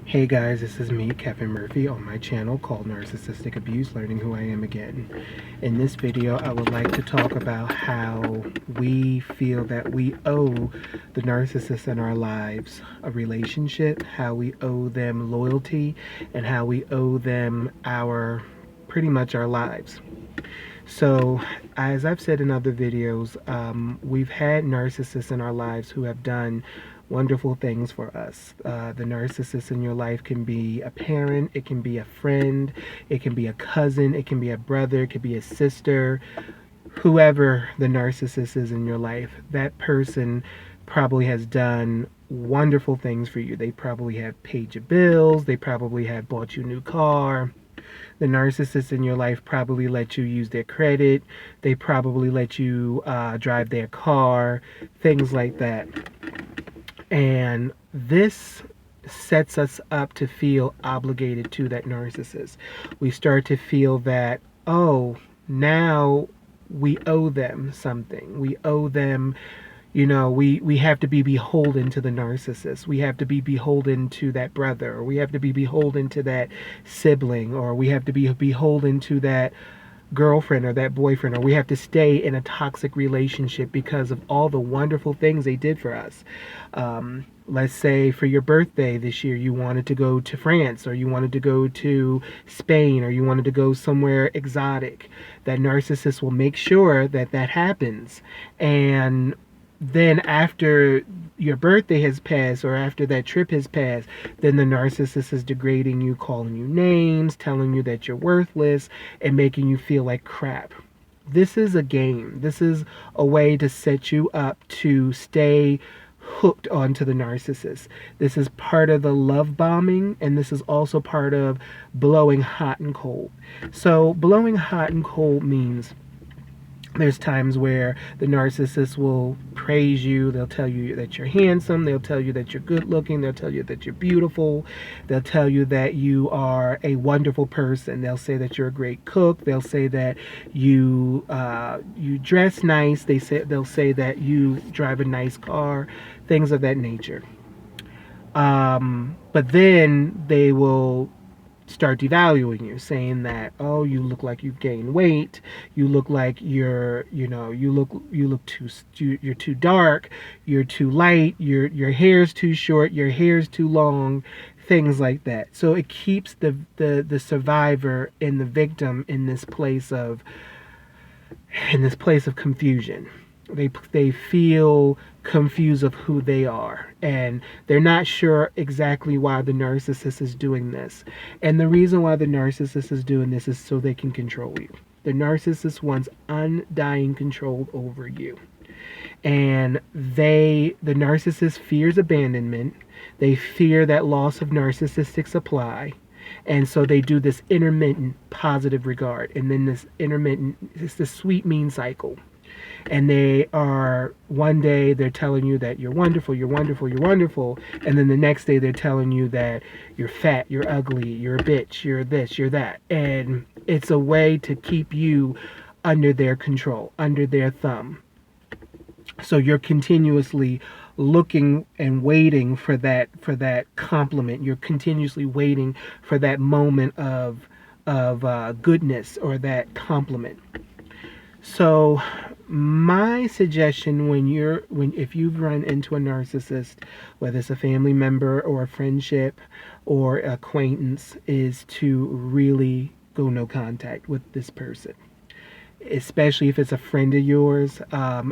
Hey guys, this is me, Kevin Murphy, on my channel called Narcissistic Abuse, Learning Who I Am Again. In this video, I would like to talk about how we feel that we owe the narcissist in our lives a relationship, how we owe them loyalty, and how we owe them pretty much our lives. So, as I've said in other videos, we've had narcissists in our lives who have done wonderful things for us. The narcissist in your life can be a parent, it can be a friend, it can be a cousin, it can be a brother, it could be a sister. Whoever the narcissist is in your life, that person probably has done wonderful things for you. They probably have paid your bills, they probably have bought you a new car. The narcissist in your life probably let you use their credit. They probably let you drive their car, things like that. And this sets us up to feel obligated to that narcissist. We start to feel that, oh, now we owe them something. We owe them, we have to be beholden to the narcissist. We have to be beholden to that brother, or we have to be beholden to that sibling, or we have to be beholden to that girlfriend or that boyfriend, or we have to stay in a toxic relationship because of all the wonderful things they did for us. Let's say for your birthday this year, you wanted to go to France, or you wanted to go to Spain, or you wanted to go somewhere exotic. That narcissist will make sure that that happens. And then after your birthday has passed, or after that trip has passed, then the narcissist is degrading you, calling you names, telling you that you're worthless, and making you feel like crap. This is a game. This is a way to set you up to stay hooked onto the narcissist. This is part of the love bombing, and this is also part of blowing hot and cold. So blowing hot and cold means there's times where the narcissist will praise you. They'll tell you that you're handsome. They'll tell you that you're good looking. They'll tell you that you're beautiful. They'll tell you that you are a wonderful person. They'll say that you're a great cook. They'll say that you dress nice. They'll say that you drive a nice car, things of that nature. But then they will start devaluing you, saying that, oh, you look like you've gained weight, you look like you're too dark, you're too light, your hair's too short, your hair's too long, things like that. So it keeps the survivor and the victim in this place of confusion. They feel confused of who they are, and they're not sure exactly why the narcissist is doing this. And the reason why the narcissist is doing this is so they can control you. The narcissist wants undying control over you. And the narcissist fears abandonment. They fear that loss of narcissistic supply. And so they do this intermittent positive regard. And then this intermittent, it's the sweet mean cycle. And they are, one day they're telling you that you're wonderful, you're wonderful, you're wonderful. And then the next day they're telling you that you're fat, you're ugly, you're a bitch, you're this, you're that. And it's a way to keep you under their control, under their thumb. So you're continuously looking and waiting for that compliment. You're continuously waiting for that moment of goodness, or that compliment. So my suggestion if you've run into a narcissist, whether it's a family member or a friendship or acquaintance, is to really go no contact with this person. Especially if it's a friend of yours.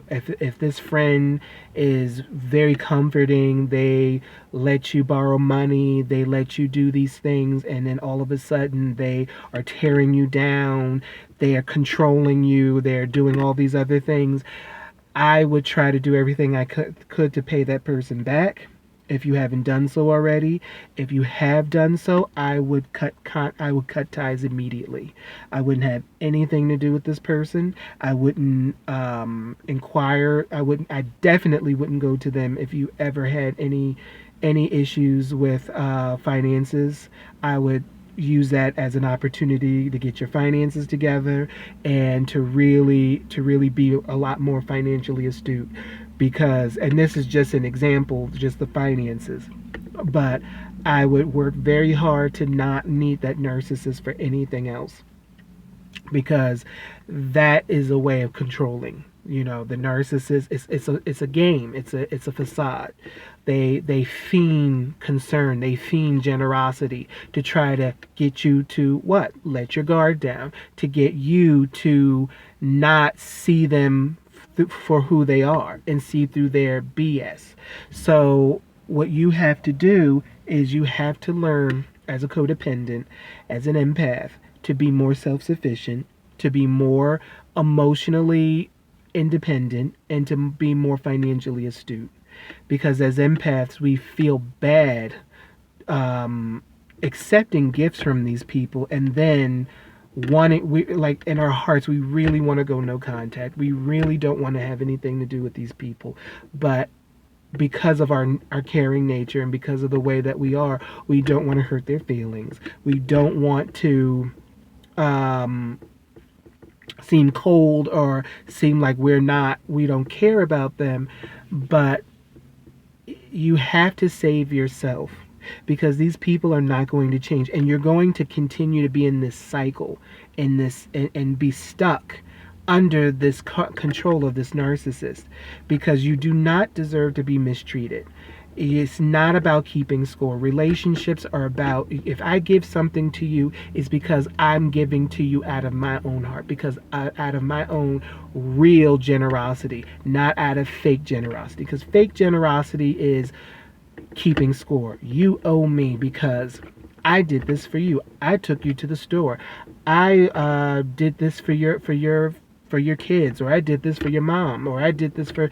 If this friend is very comforting, they let you borrow money, they let you do these things, and then all of a sudden they are tearing you down, they are controlling you, they're doing all these other things, I would try to do everything I could to pay that person back. If you haven't done so already, if you have done so, I would cut ties immediately. I wouldn't have anything to do with this person. I wouldn't inquire. I definitely wouldn't go to them if you ever had any issues with finances. I would use that as an opportunity to get your finances together and to really be a lot more financially astute. Because, and this is just an example, just the finances. But I would work very hard to not need that narcissist for anything else, because that is a way of controlling. The narcissist is, it's a game. It's a facade. They feign concern, they feign generosity to try to get you to what? Let your guard down, to get you to not see them for who they are and see through their BS. So what you have to do is you have to learn as a codependent, as an empath, to be more self-sufficient, to be more emotionally independent, and to be more financially astute. Because as empaths, we feel bad accepting gifts from these people, and then wanting, we like, in our hearts, we really want to go no contact. We really don't want to have anything to do with these people. But because of our caring nature, and because of the way that we don't want to hurt their feelings. We don't want to seem cold or seem like we don't care about them. But you have to save yourself, because these people are not going to change, and you're going to continue to be in this cycle, and be stuck under this control of this narcissist, because you do not deserve to be mistreated. It's not about keeping score. Relationships are about, if I give something to you, it's because I'm giving to you out of my own heart, because out of my own real generosity, not out of fake generosity. Because fake generosity is keeping score. You owe me because I did this for you. I took you to the store. I did this for your kids, or I did this for your mom, or I did this for.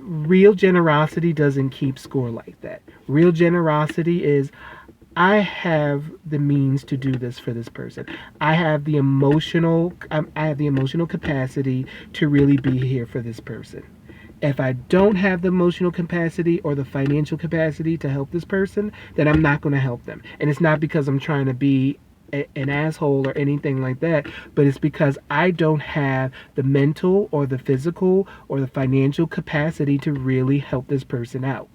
Real generosity doesn't keep score like that. Real generosity is, I have the means to do this for this person. I have the emotional capacity to really be here for this person. If I don't have the emotional capacity or the financial capacity to help this person, then I'm not going to help them. And it's not because I'm trying to be an asshole or anything like that, but it's because I don't have the mental or the physical or the financial capacity to really help this person out.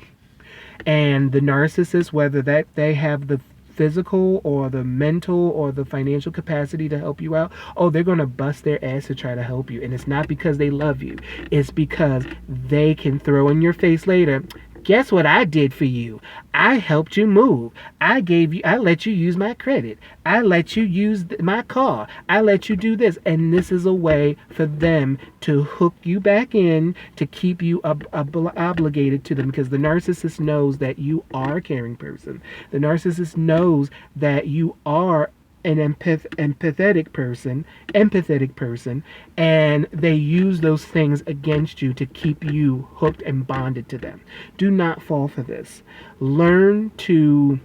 And the narcissist, whether that they have the physical or the mental or the financial capacity to help you out, oh, they're going to bust their ass to try to help you. And it's not because they love you. It's because they can throw in your face later, guess what I did for you? I helped you move. I let you use my credit. I let you use my car. I let you do this. And this is a way for them to hook you back in, to keep you obligated to them, because the narcissist knows that you are a caring person. The narcissist knows that you are an empathetic person, and they use those things against you to keep you hooked and bonded to them. Do not fall for this. Learn to,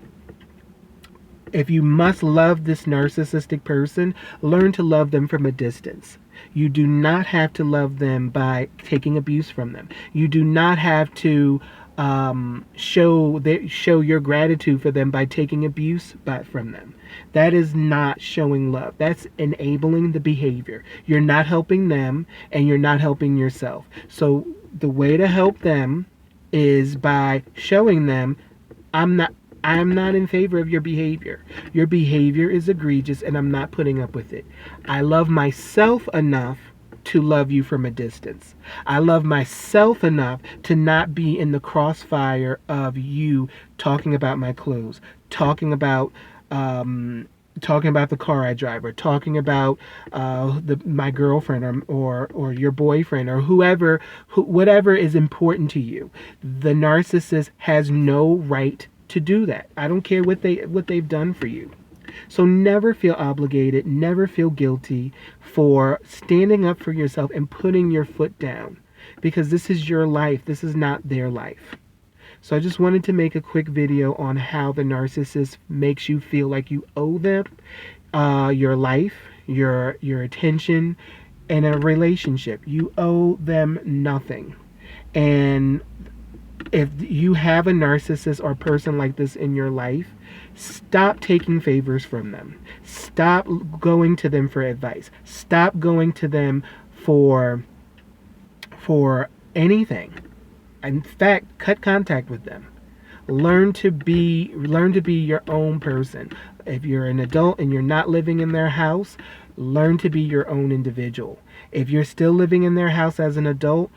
if you must love this narcissistic person, learn to love them from a distance. You do not have to love them by taking abuse from them. You do not have to show your gratitude for them by taking abuse from them. That is not showing love. That's enabling the behavior. You're not helping them, and you're not helping yourself. So the way to help them is by showing them, I'm not in favor of your behavior. Your behavior is egregious, and I'm not putting up with it. I love myself enough to love you from a distance. I love myself enough to not be in the crossfire of you talking about my clothes, talking about the car I drive, or talking about my girlfriend, or your boyfriend, or whatever is important to you. The narcissist has no right to do that. I don't care what they've done for you. So never feel obligated, never feel guilty for standing up for yourself and putting your foot down, because this is your life. This is not their life. So I just wanted to make a quick video on how the narcissist makes you feel like you owe them your life, your attention, and a relationship. You owe them nothing. And if you have a narcissist or a person like this in your life, stop taking favors from them. Stop going to them for advice. Stop going to them for anything. In fact, cut contact with them. Learn to be your own person. If you're an adult and you're not living in their house, learn to be your own individual. If you're still living in their house as an adult,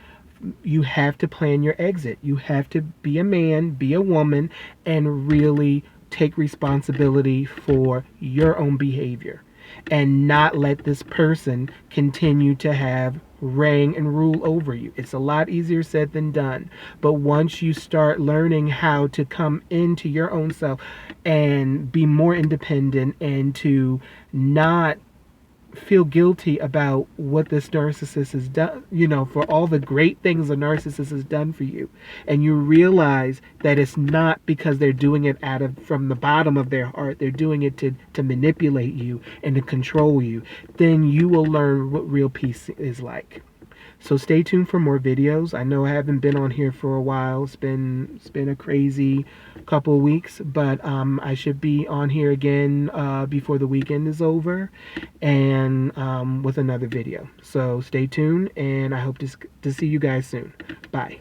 you have to plan your exit. You have to be a man, be a woman, and really take responsibility for your own behavior and not let this person continue to have reign and rule over you. It's a lot easier said than done. But once you start learning how to come into your own self and be more independent and to not feel guilty about what this narcissist has done, for all the great things a narcissist has done for you, and you realize that it's not because they're doing it from the bottom of their heart, they're doing it to manipulate you and to control you, then you will learn what real peace is like. So stay tuned for more videos. I know I haven't been on here for a while. It's been a crazy couple of weeks, but I should be on here again before the weekend is over, and with another video. So stay tuned, and I hope to see you guys soon. Bye.